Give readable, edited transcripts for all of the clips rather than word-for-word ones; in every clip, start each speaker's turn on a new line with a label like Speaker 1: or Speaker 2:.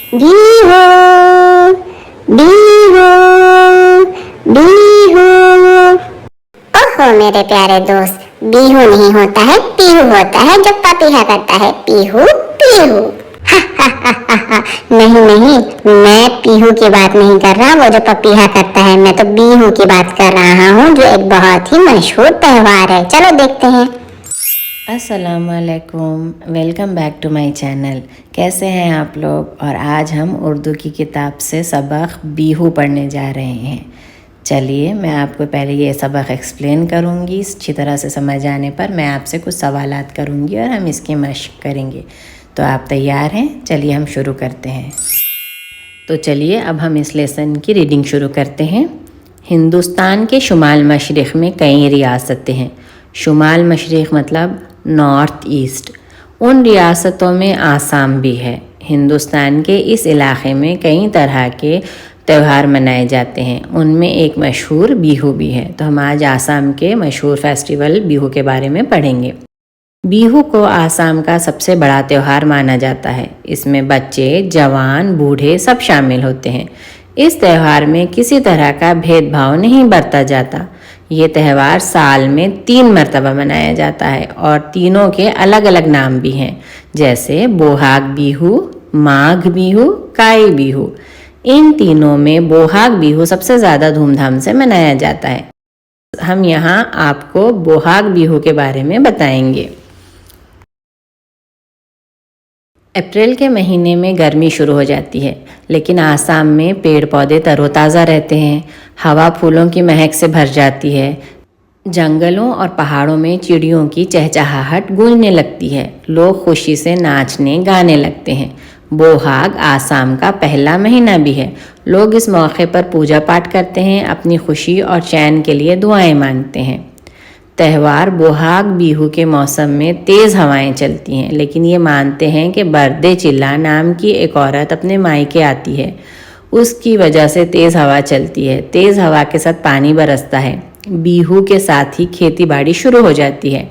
Speaker 1: बिहू बिहू बिहू। ओहो मेरे प्यारे दोस्त, बिहू नहीं होता है, पीहू होता है जो पपीहा करता है। पीहू पीहू। नहीं नहीं, मैं पीहू की बात नहीं कर रहा, वो जो पपीहा करता है। मैं तो बिहू की बात कर रहा हूँ, जो एक बहुत ही मशहूर त्योहार है। चलो देखते हैं।
Speaker 2: अस्सलामुअलैकुम, welcome back to my channel. कैसे हैं आप लोग? और आज हम उर्दू की किताब से सबक बिहू पढ़ने जा रहे हैं। चलिए मैं आपको पहले ये सबक एक्सप्लेन करूँगी। अच्छी तरह से समझ आने पर मैं आपसे कुछ सवालात करूँगी और हम इसकी मशक करेंगे। तो आप तैयार हैं? चलिए हम शुरू करते हैं। तो चलिए अब हम इस लेसन की रीडिंग शुरू करते हैं। हिंदुस्तान के शुमाल मशरिक़ में कई रियासतें हैं। शुमाल मशरिक़ मतलब नॉर्थ ईस्ट। उन रियासतों में आसाम भी है। हिंदुस्तान के इस इलाके में कई तरह के त्यौहार मनाए जाते हैं, उनमें एक मशहूर बिहू भी है। तो हम आज आसाम के मशहूर फेस्टिवल बिहू के बारे में पढ़ेंगे। बिहू को आसाम का सबसे बड़ा त्यौहार माना जाता है। इसमें बच्चे, जवान, बूढ़े सब शामिल होते हैं। इस त्यौहार में किसी तरह का भेदभाव नहीं बरता जाता। ये त्यौहार साल में 3 मरतबा मनाया जाता है और तीनों के अलग अलग नाम भी हैं, जैसे बोहाग बिहू, माघ बिहू, काई बिहू। इन तीनों में बोहाग बिहू सबसे ज़्यादा धूमधाम से मनाया जाता है। हम यहाँ आपको बोहाग बिहू के बारे में बताएंगे। अप्रैल के महीने में गर्मी शुरू हो जाती है, लेकिन आसाम में पेड़ पौधे तरोताज़ा रहते हैं। हवा फूलों की महक से भर जाती है। जंगलों और पहाड़ों में चिड़ियों की चहचहाहट गूंजने लगती है। लोग खुशी से नाचने गाने लगते हैं। बोहाग आसाम का पहला महीना भी है। लोग इस मौके पर पूजा पाठ करते हैं, अपनी खुशी और चैन के लिए दुआएं मांगते हैं। त्यौहार बोहाग बिहू के मौसम में तेज़ हवाएं चलती हैं, लेकिन ये मानते हैं कि बर्दे चिल्ला नाम की एक औरत अपने मायके आती है, उसकी वजह से तेज़ हवा चलती है। तेज़ हवा के साथ पानी बरसता है। बिहू के साथ ही खेती बाड़ी शुरू हो जाती है।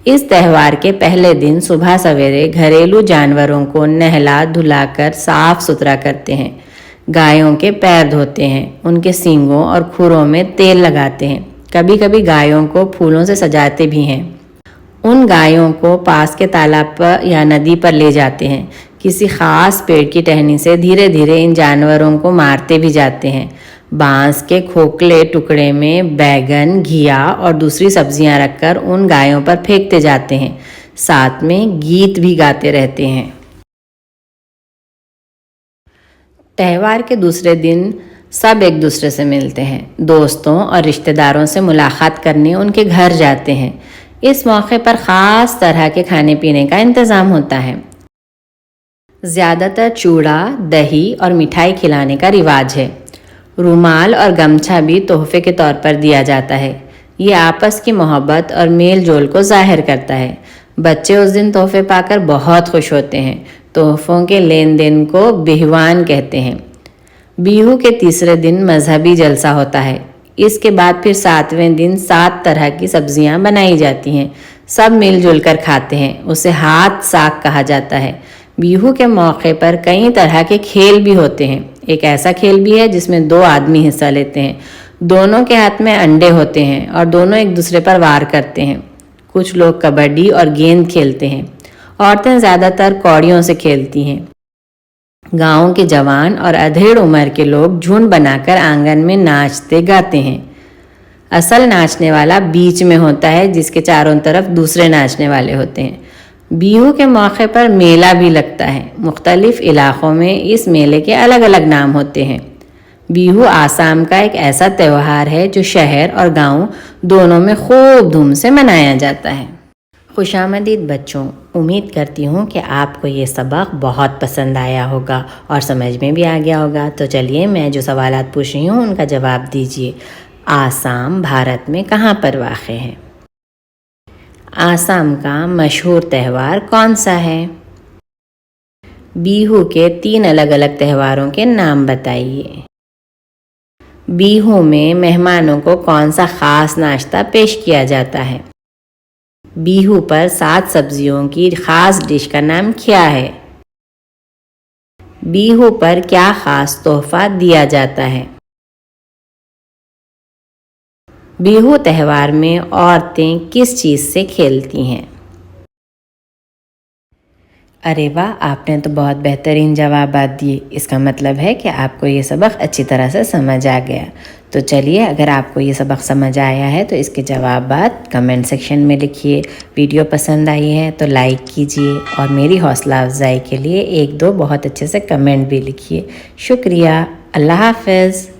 Speaker 2: इस त्यौहार के पहले दिन सुबह सवेरे घरेलू जानवरों को नहला धुलाकर साफ सुथरा करते हैं। गायों के पैर धोते हैं, उनके सींगों और खुरों में तेल लगाते हैं। कभी कभी गायों को फूलों से सजाते भी हैं। उन गायों को पास के तालाब पर या नदी पर ले जाते हैं। किसी खास पेड़ की टहनी से धीरे धीरे इन जानवरों को मारते भी जाते हैं। बांस के खोखले टुकड़े में बैगन, घिया और दूसरी सब्जियां रखकर उन गायों पर फेंकते जाते हैं। साथ में गीत भी गाते रहते हैं। त्यौहार के दूसरे दिन सब एक दूसरे से मिलते हैं। दोस्तों और रिश्तेदारों से मुलाकात करने उनके घर जाते हैं। इस मौके पर ख़ास तरह के खाने पीने का इंतज़ाम होता है। ज़्यादातर चूड़ा, दही और मिठाई खिलाने का रिवाज है। रुमाल और गमछा भी तोहफे के तौर पर दिया जाता है। ये आपस की मोहब्बत और मेल जोल को जाहिर करता है। बच्चे उस दिन तोहफे पाकर बहुत खुश होते हैं। तोहफों के लेन देन को बिहवान कहते हैं। बिहू के तीसरे दिन मजहबी जलसा होता है। इसके बाद फिर 7वें दिन 7 तरह की सब्जियां बनाई जाती हैं। सब मिलजुल कर खाते हैं। उसे हाथ साग कहा जाता है। बिहू के मौके पर कई तरह के खेल भी होते हैं। एक ऐसा खेल भी है जिसमें 2 आदमी हिस्सा लेते हैं। दोनों के हाथ में अंडे होते हैं और दोनों एक दूसरे पर वार करते हैं। कुछ लोग कबड्डी और गेंद खेलते हैं। औरतें ज़्यादातर कौड़ियों से खेलती हैं। गांव के जवान और अधेड़ उम्र के लोग झुंड बनाकर आंगन में नाचते गाते हैं। असल नाचने वाला बीच में होता है, जिसके चारों तरफ दूसरे नाचने वाले होते हैं। बिहू के मौके पर मेला भी लगता है। मुख्तलिफ इलाक़ों में इस मेले के अलग अलग नाम होते हैं। बिहू आसाम का एक ऐसा त्यौहार है जो शहर और गांव दोनों में खूब धूम से मनाया जाता है। खुशामदीद बच्चों, उम्मीद करती हूँ कि आपको ये सबक बहुत पसंद आया होगा और समझ में भी आ गया होगा। तो चलिए मैं जो सवालात पूछ रही हूँ उनका जवाब दीजिए। आसाम भारत में कहाँ पर वाक़े है? आसाम का मशहूर त्यौहार कौन सा है? बिहू के 3 अलग अलग त्योहारों के नाम बताइए। बिहू में मेहमानों को कौन सा ख़ास नाश्ता पेश किया जाता है? बिहू पर 7 सब्जियों की ख़ास डिश का नाम क्या है? بیہو پر کیا خاص تحفہ دیا جاتا ہے؟ بیہو تہوار میں عورتیں کس چیز سے کھیلتی ہیں؟ ارے واہ، آپ نے تو بہت بہترین جوابات دیے۔ اس کا مطلب ہے کہ آپ کو یہ سبق اچھی طرح سے سمجھ آ گیا۔ تو چلیے، اگر آپ کو یہ سبق سمجھ آیا ہے تو اس کے جوابات کمنٹ سیکشن میں لکھیے۔ ویڈیو پسند آئی ہے تو لائک کیجیے اور میری حوصلہ افزائی کے لیے 1-2 بہت اچھے سے کمنٹ بھی لکھیے۔ شکریہ۔ اللہ حافظ۔